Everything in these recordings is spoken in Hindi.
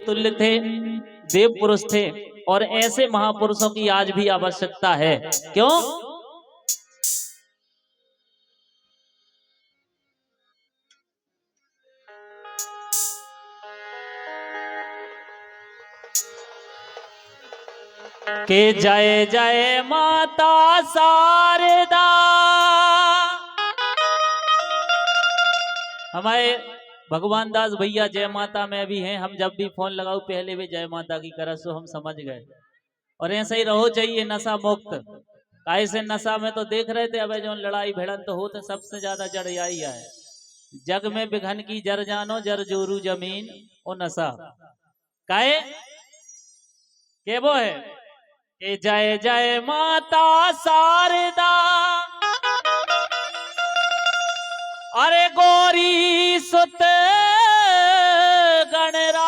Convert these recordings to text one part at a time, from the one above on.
तुल्य थे, देव पुरुष थे, और ऐसे महापुरुषों की आज भी आवश्यकता है। क्यों? के जय जय माता शारदा। हमारे भगवान दास भैया जय माता में भी हैं। हम जब भी फोन लगाओ पहले भी जय माता की करस, सो हम समझ गए। और ऐसा ही रहो चाहिए, नशा मुक्त। काहे से नशा में तो देख रहे थे, अब जो लड़ाई भिड़न तो होते सबसे ज्यादा जड़ यही है। जग में बिघन की जर जानो, जर जोरू जमीन ओ नशा। काहे के वो है कि जय जय माता शारदा, अरे गौरी सुत गणराज,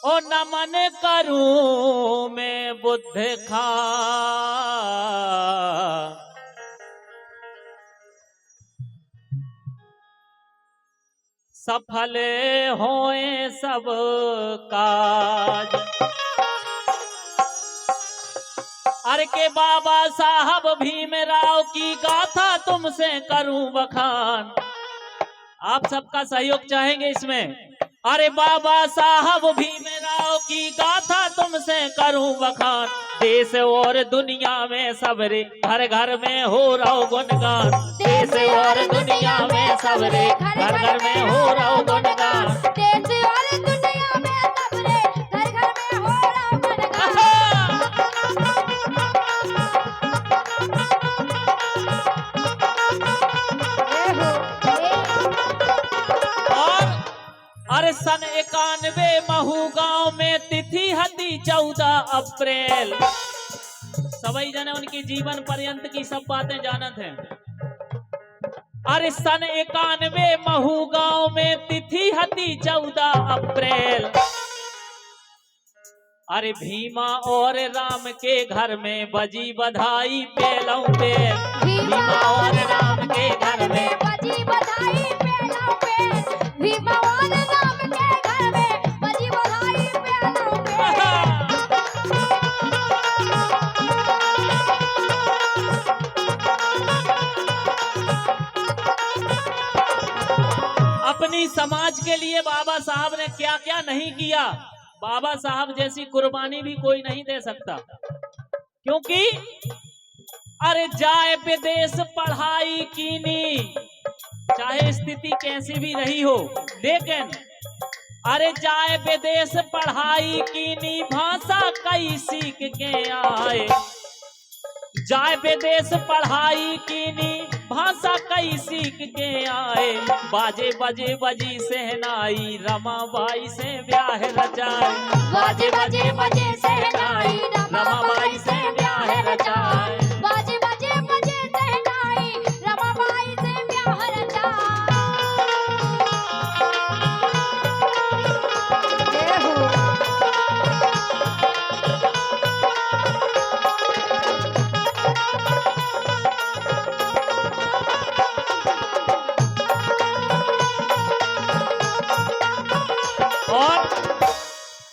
ओ नमन करूं मैं बुद्ध खा। सफल होए सब काज। अरे के बाबा साहब भीमराव की गाथा तुमसे करूं बखान। आप सबका सहयोग चाहेंगे इसमें। अरे बाबा साहब भीमराव की गाथा तुमसे करूं बखान। देश और दुनिया में सबरे घर घर में हो रहा गुणगान। देश और दुनिया में सबरे घर घर में हो रहा गुणगान। देश और दुनिया में सबरे घर घर में हो रहा गुणगान। अरे सन 91 महू गांव में तिथि हती 14 अप्रैल। सभी जने उनकी जीवन पर्यंत की सब बातें जानत हैं। अरे सन 91 महू गांव में तिथि हती 14 अप्रैल। अरे भीमा और राम के घर में बजी बधाई पेलौ पेल। भीमा और राम के घर में बजी बधाई पेलौ पेल। भीमा और राम के घर में बजी बधाई पेलौ पेल। अपनी समाज के लिए बाबा साहब ने क्या क्या नहीं किया। बाबा साहब जैसी कुर्बानी भी कोई नहीं दे सकता, क्योंकि अरे जाए विदेश पढ़ाई कीनी, चाहे स्थिति कैसी भी रही हो, लेकिन अरे जाए विदेश पढ़ाई कीनी, भाषा कई सीख के आए। जाए विदेश पढ़ाई कीनी, भाषा कई सीख के आए। बाजे बजे बजी सहनाई, रमाबाई से ब्याह रचाए। बाजे बजे बजे सहनाई, रमाबाई से ब्याह रचाए। बाजे बजे बजे सहनाई, रमाबाई से ब्याह रचाए।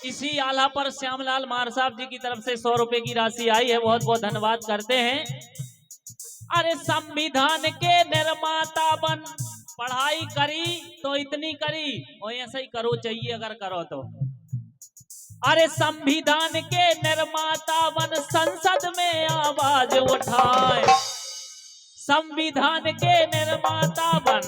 इसी आला पर श्यामलाल मार साहब जी की तरफ से 100 रुपए की राशि आई है, बहुत बहुत धन्यवाद करते हैं। अरे संविधान के निर्माता बन, पढ़ाई करी तो इतनी करी, और ऐसा ही करो चाहिए अगर करो तो। अरे संविधान के निर्माता बन, संसद में आवाज उठाए। संविधान के निर्माता बन,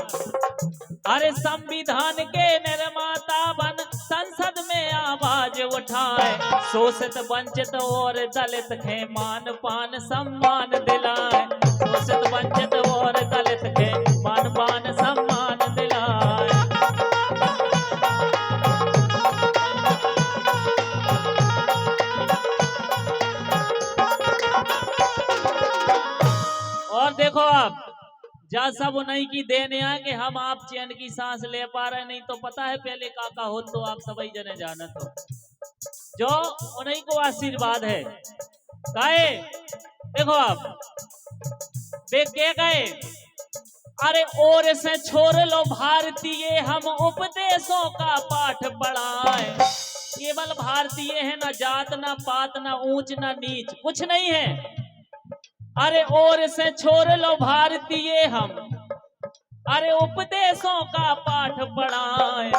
अरे संविधान के निर्माता बन, संसद में आवाज उठाए। शोषित वंचित और दलित के मान पान सम्मान दिलाए। शोषित वंचित और दलित के मान पान सम्मान दिलाए। और देखो आप जा सब उन्हीं की देने आए कि हम आप चैन की सांस ले पा रहे, नहीं तो पता है पहले काका हो तो आप सभी जने जानत हो। जो उन्हीं को आशीर्वाद है। काहे देखो आप देख के गए अरे और से छोड़ लो भारतीय हम उपदेशों का पाठ पढ़ाए। केवल भारतीय है, ना जात ना पात ना ऊंच ना नीच, कुछ नहीं है। अरे और से छोड़ लो भारतीय हम, अरे उपदेशों का पाठ पढ़ाए।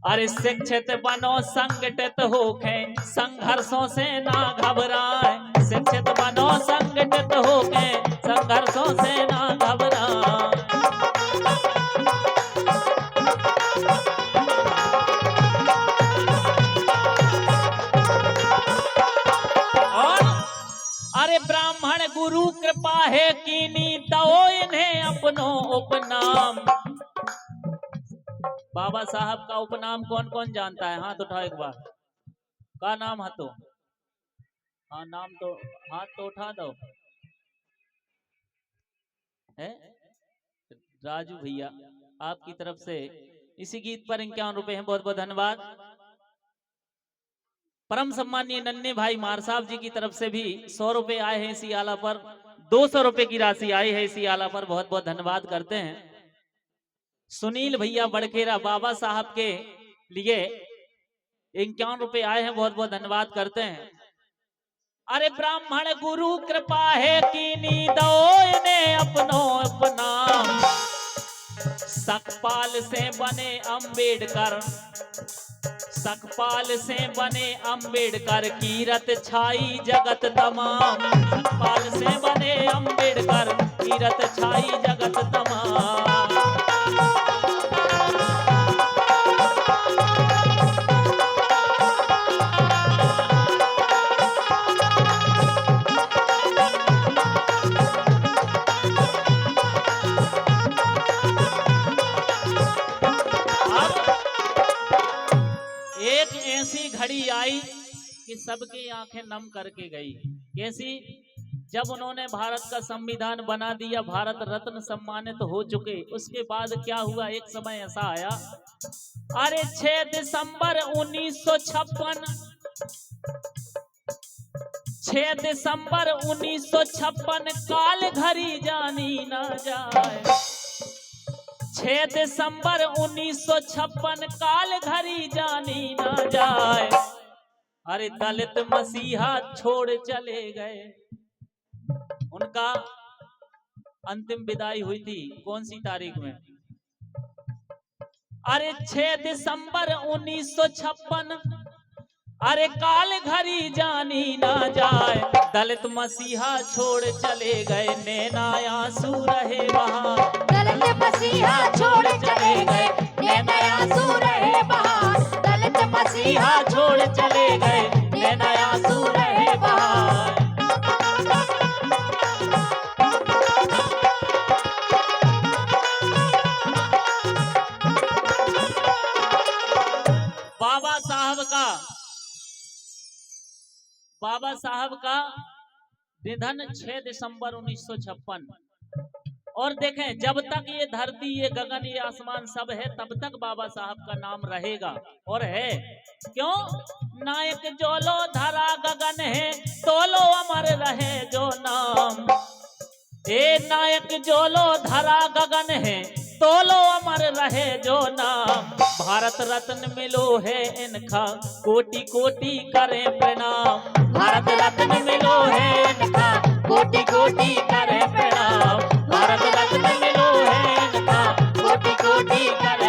अरे शिक्षित बनो संगठित होके संघर्षों से ना घबराए। शिक्षित बनो संगठित होके संघर्षों से ना घबराए। और अरे ब्राह्मण गुरु कृपा है कीनी, दो इन्हें अपनो उपनाम। बाबा साहब का उपनाम कौन कौन जानता है? हाथ उठाओ एक बार। का नाम है तो? हाँ नाम तो, हाथ तो उठा दो। है राजू भैया, आपकी तरफ से इसी गीत पर 51 रुपए हैं, बहुत बहुत धन्यवाद। परम सम्मानीय नन्हे भाई मार साहब जी की तरफ से भी 100 रुपए आए हैं इसी आला पर। 200 रुपए की राशि आई है इसी आला पर, बहुत बहुत धन्यवाद करते हैं। सुनील भैया बड़केरा, बाबा साहब के लिए 51 रुपए आए हैं, बहुत बहुत धन्यवाद करते हैं। अरे ब्राह्मण गुरु कृपा है कीनी, दो इन्हें अपनो उपनाम। सकपाल से बने अम्बेडकर, सकपाल से बने अम्बेडकर, कीरत छाई जगत तमाम। सकपाल से बने अम्बेडकर, कीरत छाई जगत तमाम। एक ऐसी घड़ी आई कि सबकी आंखें नम करके गई। कैसी? जब उन्होंने भारत का संविधान बना दिया, भारत रत्न सम्मानित हो चुके, उसके बाद क्या हुआ? एक समय ऐसा आया, अरे 6 दिसंबर 1956, 6 दिसंबर 1956 काल घड़ी जानी ना जाए। 6 दिसंबर 1956 काल घड़ी जानी ना जाए। अरे दलित मसीहा छोड़ चले गए। उनका अंतिम विदाई हुई थी कौन सी तारीख में? अरे 6 दिसंबर 1956, अरे काल घड़ी जानी ना जाए। दलित मसीहा छोड़ चले गए, नैना आंसू रहे वहाँ। दलित मसीहा छोड़ चले गए, नैना आंसू रहे वहाँ। दलित मसीहा छोड़ चले गए, नैना आंसू रहे वहाँ। बाबा साहब का निधन 6 दिसंबर 1956। और देखें, जब तक ये धरती, ये गगन, ये आसमान सब है, तब तक बाबा साहब का नाम रहेगा और है। क्यों? नायक जोलो धरा गगन है, तोलो अमर रहे जो नाम। ए नायक जोलो धरा गगन है, तोलो अमर रहे जो नाम। भारत रत्न मिलो है इनका, कोटि कोटि करें प्रणाम। भारत रत्न मिलो है इनका, कोटि कोटि करें प्रणाम। भारत रत्न मिलो है इनका, कोटि कोटि करें